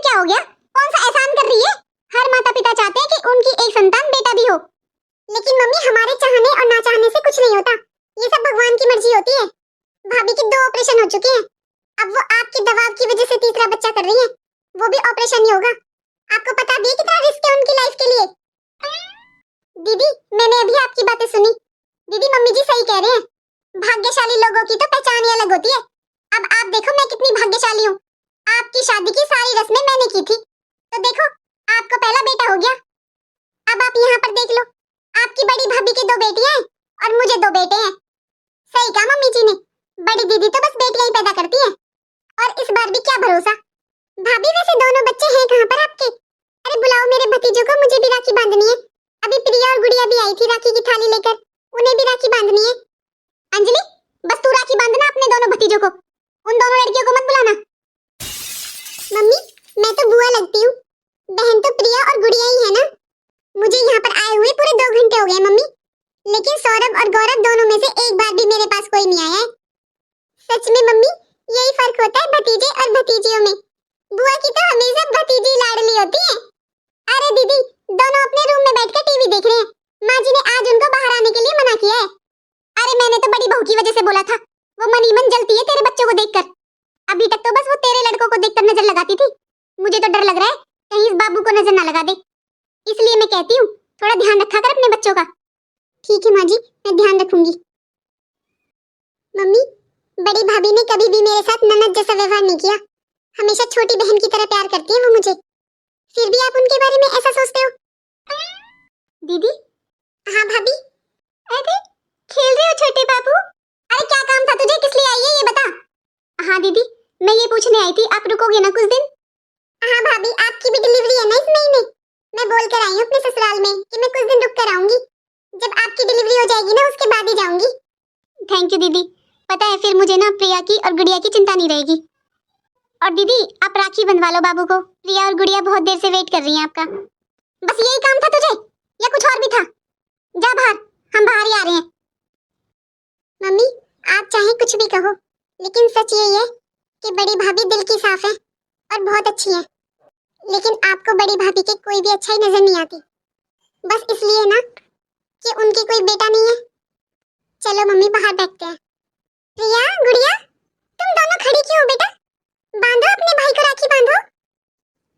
क्या हो गया? कौन सा एहसान कर रही है? हर माता पिता चाहते हैं कि उनकी एक संतान बेटा भी हो, लेकिन मम्मी हमारे चाहने और ना चाहने से कुछ नहीं होता। ये सब भगवान की मर्जी होती है। भाभी के 2 ऑपरेशन हो चुके हैं, अब वो आपके दबाव की वजह से तीसरा बच्चा कर रही है, वो भी ऑपरेशन ही होगा। आपको पता भी है कितना रिस्क है उनकी लाइफ के लिए। दीदी मैंने अभी आपकी बातें सुनी। दीदी मम्मी जी सही कह रहे हैं, भाग्यशाली लोगों की तो पहचान ही अलग होती है। अब आप देखो मैं कितनी भाग्यशाली हूँ, आपकी शादी की सारी रस्में मैंने की थी, तो देखो आपको पहला बेटा हो गया। अब आप यहाँ पर देख लो, आपकी बड़ी भाभी की 2 बेटियां हैं और मुझे 2 बेटे हैं। सही कहा मम्मी जी ने, बड़ी दीदी तो बस बेटियां ही पैदा करती है, और इस बार भी क्या भरोसा। भाभी वैसे दोनों बच्चे हैं कहाँ पर आपके? अरे बुलाओ मेरे भतीजों को, मुझे भी राखी बांधनी है। अभी प्रिया और गुड़िया भी आई थी राखी की थाली लेकर, उन्हें भी राखी बांधनी है। अंजलि बस तू राखी बांधना अपने दोनों भतीजों को, उन दोनों लड़कियों को मत बुलाना। मम्मी मैं तो बुआ लगती हूँ, बहन तो प्रिया और गुड़िया ही है ना। मुझे यहाँ पर आए हुए पूरे 2 घंटे हो गए मम्मी, लेकिन सौरभ और गौरव दोनों में से एक बार भी मेरे पास कोई नहीं आया है। सच में मम्मी यही फर्क होता है भतीजे और भतीजियों में, बुआ की तो हमेशा भतीजी लाडली होती है। अरे दीदी दोनों अपने रूम में बैठकर टीवी देख रहे हैं, माँ जी ने आज उनको बाहर आने के लिए मना किया है। अरे मैंने तो बड़ी बहू की वजह से बोला था, वो मन ही मन जलती है तेरे बच्चों को देखकर। अभी तक तो बस वो तेरे लड़कों को देखकर नजर लगाती थी, मुझे तो डर लग रहा है कहीं इस बाबू को नजर ना लगा दे, इसलिए मैं कहती हूँ थोड़ा ध्यान रखा कर अपने बच्चों का। ठीक है माँ जी मैं ध्यान रखूंगी। मम्मी बड़ी भाभी ने कभी भी मेरे साथ ननद जैसा व्यवहार नहीं किया, हमेशा छोटी बहन की तरह प्यार करती है वो मुझे, फिर भी आप उनके बारे में ऐसा सोचते हो? दीदी हाँ भाभी। अरे खेल रहे हो छोटे बाबू? अरे क्या काम था तुझे, किस लिए आई है ये बता। हाँ दीदी मैं ये पूछने आई थी, आप रुकोगे ना कुछ दिन? हाँ भाभी आपकी भी डिलीवरी है ना इस महीने, मैं बोल कर आई हूँ अपने ससुराल में कि मैं कुछ दिन रुक कर आऊंगी, जब आपकी डिलीवरी हो जाएगी ना उसके बाद ही जाऊंगी। थैंक यू दीदी, पता है फिर मुझे ना प्रिया की और गुड़िया की चिंता नहीं रहेगी। और दीदी आप राखी बंधवा लो बाबू को, प्रिया और गुड़िया बहुत देर से वेट कर रही हैं आपका। बस यही काम था तुझे या कुछ और भी था? जा बाहर, हम बाहर ही आ रहे हैं। मम्मी आप चाहे कुछ भी कहो, लेकिन सच यही है कि बड़ी भाभी दिल की साफ है और बहुत अच्छी है, लेकिन आपको बड़ी भाभी की कोई भी अच्छाई नजर नहीं आती, बस इसलिए ना कि उनके कोई बेटा नहीं है। चलो मम्मी बाहर बैठते हैं। प्रिया गुड़िया तुम दोनों खड़ी क्यों हो बेटा, बांधो अपने भाई को राखी बांधो।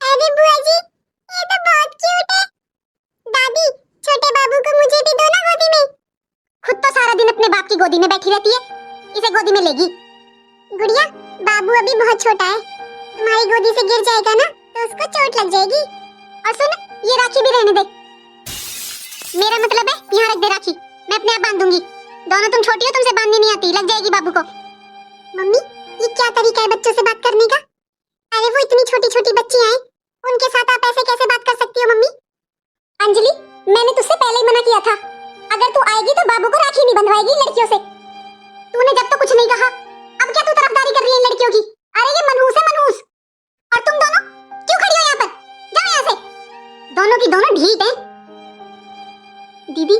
अरे बुआ जी ये तो बहुत क्यूट है। दादी छोटे बाबू को मुझे भी दो ना गोदी में। खुद तो सारा दिन अपने बाप की गोदी में बैठी रहती है, इसे गोदी में लेगी। गुड़िया बाबू अभी बहुत छोटा है, तुम्हारी गोदी से गिर जाएगा ना तो उसको चोट लग जाएगी। और सुन ये राखी भी रहने दे, मेरा मतलब है यहाँ रख दे राखी, मैं अपने आप बांध दूंगी। दोनों तुम छोटी हो, तुमसे बांधनी नहीं आती, लग जाएगी बाबू को। मम्मी ये क्या तरीका है बच्चों से बात करने का? अरे वो इतनी छोटी छोटी बच्चियां हैं, उनके साथ आप ऐसे कैसे बात कर सकती हो मम्मी? अंजलि मैंने तुझसे पहले ही मना किया था, अगर तू आएगी तो बाबू को राखी नहीं बंधवाएगी लड़कियों से। तूने जब तो कुछ नहीं कहा, अब क्या तू तरफदारी कर रही है लड़कियों की? अरे ये मनहूस है मनहूस। और तुम दोनों क्यों खड़ी हो यहाँ पर, जाओ यहाँ से। दोनों की दोनों ढीठ हैं। दीदी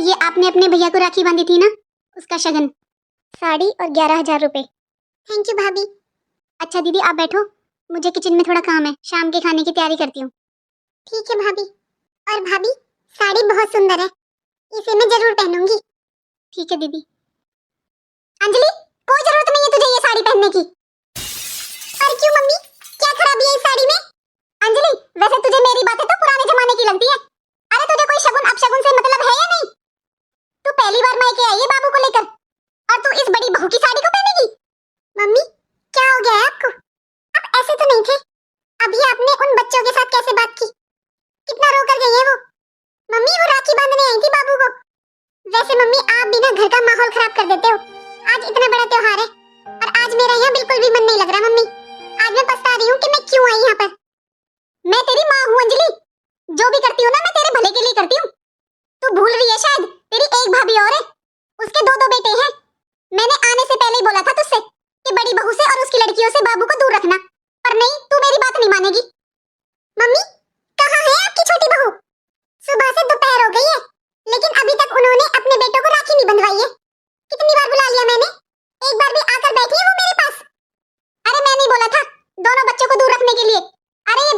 ये आपने अपने भैया को राखी बांधी थी ना, उसका शगन, साड़ी और 11,000 रुपए। थैंक यू भाभी। अच्छा दीदी आप बैठो, मुझे किचन में थोड़ा काम है, शाम के खाने की तैयारी करती हूँ। ठीक है भाभी। और भाभी साड़ी बहुत सुंदर है, इसे मैं जरूर पहनूंगी। ठीक है दीदी। अंजलि कोई जरूरत नहीं है तुझे ये साड़ी पहनने की। पर क्यों मम्मी, क्या खराबी है इस साड़ी में? अंजलि वैसे तुझे मेरी बातें तो पुराने जमाने की लगती है, अरे तुझे कोई शगुन अपशगुन से मतलब है या नहीं? तू पहली बार मायके आई है बाबू को लेकर, और तू इस बड़ी बहू की साड़ी को पहनेगी? मम्मी क्या हो गया है आपको, आप ऐसे तो नहीं थे, अभी आपने उन बच्चों के साथ कैसे बात की, कितना रो कर गई है वो। मम्मी वो राखी बांधने आई थी बाबू को। वैसे मम्मी आप भी ना घर का माहौल खराब कर देते हो, आज इतना बड़ा त्योहार है और आज मेरा यहाँ बिल्कुल भी मन नहीं लग रहा मम्मी, आज मैं पछता रही हूँ कि मैं क्यों आई यहाँ पर। मैं तेरी माँ हूँ अंजलि, जो भी करती हूँ ना मैं तेरे भले के लिए करती हूँ। तू भूल रही है शायद, तेरी एक भाभी और है, उसके 2 बेटे हैं। मैंने आने से पहले ही बोला था तुझसे कि बड़ी बहू से और उसकी लड़कियों से बाबू को दूर रखना, पर नहीं तू मेरी बात नहीं मानेगी। मम्मी कहाँ है आपकी छोटी बहू? सुबह से दोपहर हो गई है, लेकिन अभी तक उन्होंने अपने बेटों को राखी नहीं बंधवाई है। कितनी बार बुला लिया मैंने, एक बार भी आकर बैठी है वो मेरे पास। अरे मैं नहीं बोला था दोनों बच्चों को दूर रखने के लिए? अरे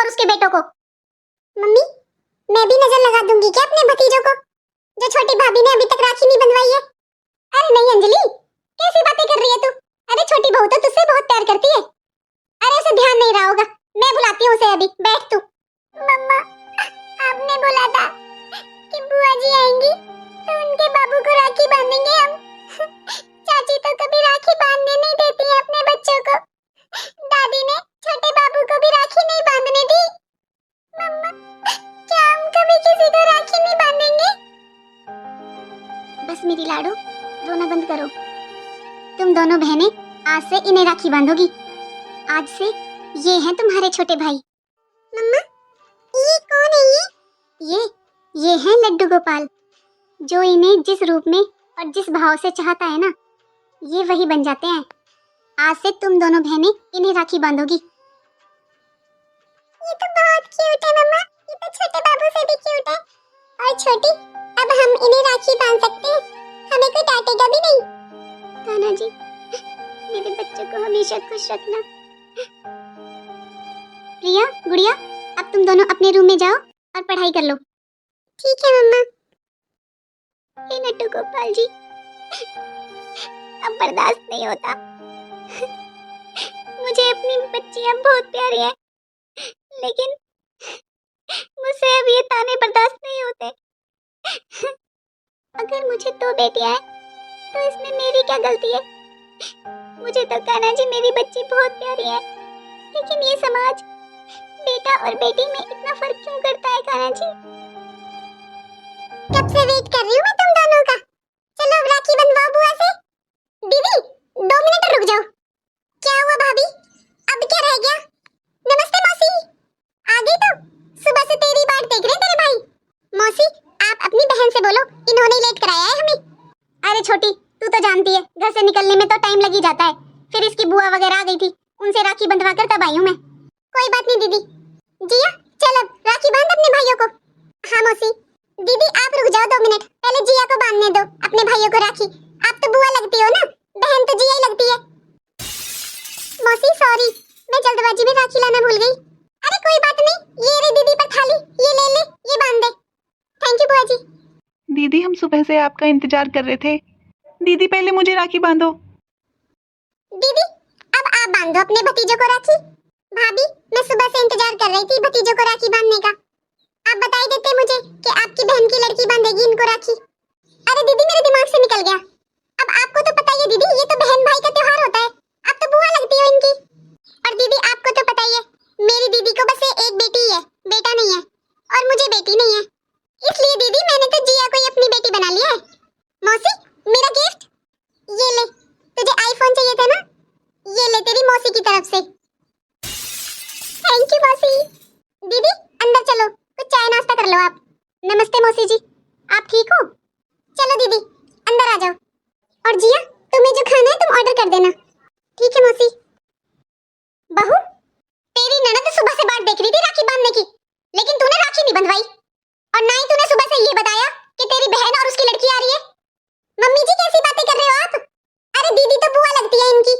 और उसके बेटों को। मम्मी, मैं भी नजर लगा दूंगी क्या अपने भतीजों को, जो छोटी भाभी ने अभी तक राखी नहीं बंधवाई है? अरे नहीं अंजलि, कैसी बातें कर रही है तू? अरे छोटी बहू तो तुझसे बहुत प्यार करती है। अरे उसे ध्यान नहीं रहा होगा, मैं बुलाती हूँ उसे अभी, बैठ तू। मम्मा, आपने बोला था कि बुआ जी आएंगी तो उनके बाबू को राखी बांधेंगे हम। चाची तो कभी राखी बांधने नहीं देती है अपने बच्चों को। दादी ने छोटे बाबू को भी राखी नहीं बांधने दी। मम्मा, क्या हम कभी किसी को राखी नहीं बांधेंगे? बस मेरी लाडो, रोना बंद करो। तुम दोनों बहनें आज से इन्हें राखी बांधोगी। आज से ये हैं तुम्हारे छोटे भाई। मम्मा, ये कौन है ये? ये हैं लड्डू गोपाल, जो इन्हें जिस रूप में और जिस भाव से चाहता है ना, ये वही बन जाते हैं। आज से तुम दोनों बहनें इन्हें राखी बांधोगी। ये तो बहुत क्यूट है मम्मा, ये तो छोटे बाबू से भी क्यूट है। और छोटी, अब हम इन्हें राखी बांध सकते हैं, हमें कोई डांटेगा भी नहीं। कान्हा जी, मेरे बच्चों को हमेशा खुश रखना। प्रिया, गुड़िया, अब तुम दोनों अपने रूम में जाओ और पढ़ाई कर लो। ठीक है मम्मा। हे लड्डू गोपाल जी, अब बर्दाश्त नहीं होता। मुझे अपनी बच्चियां बहुत प्यारी हैं, लेकिन मुझसे अब ये ताने बर्दाश्त नहीं होते। अगर मुझे दो बेटियां हैं तो इसमें मेरी क्या गलती है? मुझे तो कान्हा जी मेरी बच्ची बहुत प्यारी है, लेकिन ये समाज बेटा और बेटी में इतना फर्क क्यों करता है कान्हा जी? कब से वेट कर रही हूँ मैं तुम दोनों का। चलो अब राखी बंधवाओ बुआ से। दीदी, 2 मिनट रुक जाओ। क्या हुआ भाभी, अब क्या रह गया? नमस्ते मौसी, आ गई तो? सुबह से तेरी बाट देख रहे हैं तेरे भाई। मौसी, आप अपनी बहन से बोलो, इन्होंने लेट कराया है हमें। अरे छोटी, तू तो जानती है घर से निकलने में तो टाइम लग ही जाता है। फिर इसकी बुआ वगैरह आ गई थी, उनसे राखी बंधवा कर तब आई हूँ मैं। कोई बात नहीं दीदी। जिया, चल अब राखी बांध अपने भाइयों को। हाँ मौसी। दीदी आप रुक जाओ 2 मिनट, पहले जिया को बांधने दो अपने भाइयों को राखी। आप तो बुआ लगती हो ना, बहन तो जिया ही लगती है। मौसी सॉरी, मैं जल्दबाजी में राखी लाना भूल गई। अरे कोई बात नहीं, ये रे दीदी पर थाली, ये ले ले, ये बांध दे। थैंक यू बुआ जी। दीदी हम सुबह से आपका इंतजार कर रहे थे। दीदी पहले मुझे राखी बांधो। दीदी अब आप बांधो अपने भतीजों को राखी। भाभी, मैं सुबह से इंतजार कर रही थी भतीजों को राखी बांधने का। आप बता ही देते मुझे कि आपकी बहन की लड़की बांधेगी इनको राखी। अरे दीदी मेरे दिमाग से निकल गया। अब आपको तो पता ही है दीदी, ये तो बहन भाई का त्योहार होता है, आप तो बुआ लगती हो इनकी। और दीदी आपको तो पता ही है, मेरी दीदी को बस एक बेटी ही है, बेटा नहीं है, और मुझे बेटी नहीं है। इसलिए दीदी मैंने तो जिया को ही अपनी बेटी बना लिया है। मौसी, मेरा गिफ्ट ये ले। तुझे आईफोन चाहिए था ना, ये ले तेरी मौसी की तरफ से। थैंक यू मौसी। दीदी अंदर चलो, कुछ चाय नाश्ता कर लो आप। नमस्ते मौसी जी, आप ठीक हो? चलो दीदी अंदर आ जाओ। और जिया, तुम्हें जो खाना है तुम ऑर्डर कर देना। ठीक है मौसी। बहू, तेरी ननद सुबह से बाट देख रही थी राखी बांधने की, लेकिन तूने राखी नहीं बंधवाई, और ना ही तूने सुबह से ये बताया कि तेरी बहन और उसकी लड़की आ रही है। मम्मी जी कैसी बातें कर रहे हो आप? अरे दीदी तो बुआ लगती है इनकी,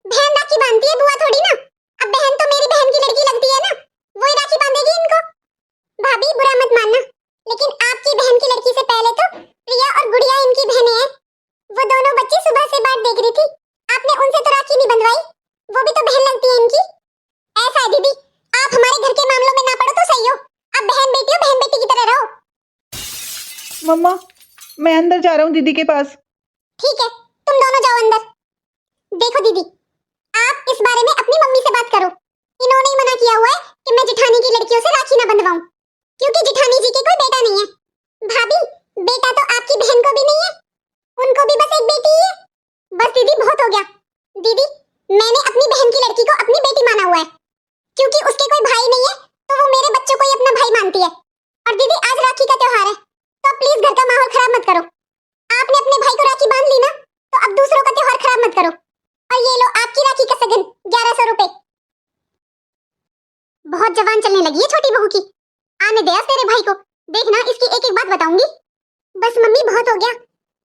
बहन राखी बांधती है, बुआ थोड़ी ना। अब बहन तो मेरी बहन की लड़की लगती है ना, वही राखी बांधेगी इनको। भाभी बुरा मत मानना, लेकिन आपकी बहन की लड़की से पहले तो प्रिया और गुड़िया इनकी बहनें हैं। वो दोनों बच्ची सुबह से बाट देख रही थी, आपने उनसे तो राखी नहीं बंधवाई, वो भी तो बहन लगती है इनकी। ऐसा है दीदी, आप हमारे घर के मामलों में ना पड़ो तो सही हो, आप बहन बेटी हो, बहन बेटी की तरह रहो। मम्मा, मैं अंदर जा रहा हूँ दीदी के पास। ठीक है, तुम दोनों जाओ अंदर। देखो दीदी, आप इस बारे में अपनी मम्मी से बात करो। इन्होंने ही मना किया हुआ है कि मैं जेठानी की लड़कियों से राखी ना बंधवाऊं, क्योंकि जेठानी जी के कोई बेटा नहीं है। भाभी, बेटा तो आपकी बहन को भी नहीं है, उनको भी बस एक बेटी ही है। बस दीदी बहुत हो गया। दीदी, मैंने अपनी बहन की लड़की को अपनी बेटी माना हुआ है, क्योंकि उसके कोई भाई नहीं है तो वो मेरे बच्चों को ही अपना भाई मानती है। और दीदी आज राखी का त्योहार है, तो प्लीज घर का माहौल खराब मत करो। आपने अपने भाई को राखी बांध ली ना, तो अब दूसरों का त्योहार खराब मत करो। और ये लो आपकी राखी का सगन, 1100 रुपए। बहुत जवान चलने लगी है छोटी बहू की। आने दे आज तेरे भाई को, देखना इसकी एक एक बात बताऊंगी। बस मम्मी बहुत हो गया,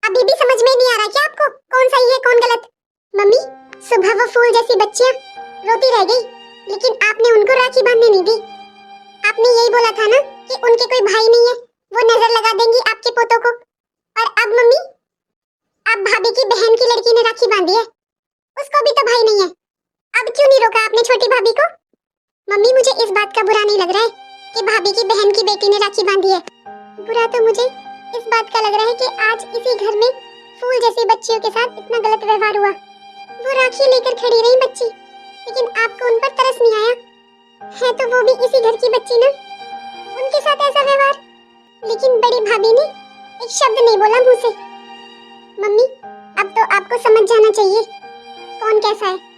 अभी भी समझ में नहीं आ रहा क्या आपको कौन सही है कौन गलत? मम्मी, सुबह वो फूल जैसी बच्चियां रोती रह गई, लेकिन आपने उनको राखी बांधने नहीं दी। आपने यही बोला था ना कि उनके कोई भाई नहीं है, वो नजर लगा देंगी आपके पोतों को। और अब मम्मी, अब भाभी की बहन की लड़की ने राखी बांधी है, उसको भी तो भाई नहीं है, अब क्यों नहीं रोका आपने छोटी भाभी को? मम्मी मुझे इस बात का बुरा नहीं लग रहा है कि भाभी की बहन की बेटी ने राखी बांधी है। बुरा तो मुझे इस बात का लग रहा है कि आज इसी घर में फूल जैसी बच्चियों के साथ इतना गलत व्यवहार हुआ। वो राखी लेकर खड़ी रही बच्ची, लेकिन आपको उन पर तरस नहीं आया। है तो वो भी इसी घर की बच्ची ना, उनके साथ ऐसा व्यवहार। लेकिन बड़ी भाभी ने एक शब्द नहीं बोला मुंह से। मम्मी अब तो आपको समझ जाना चाहिए कौन कैसा है।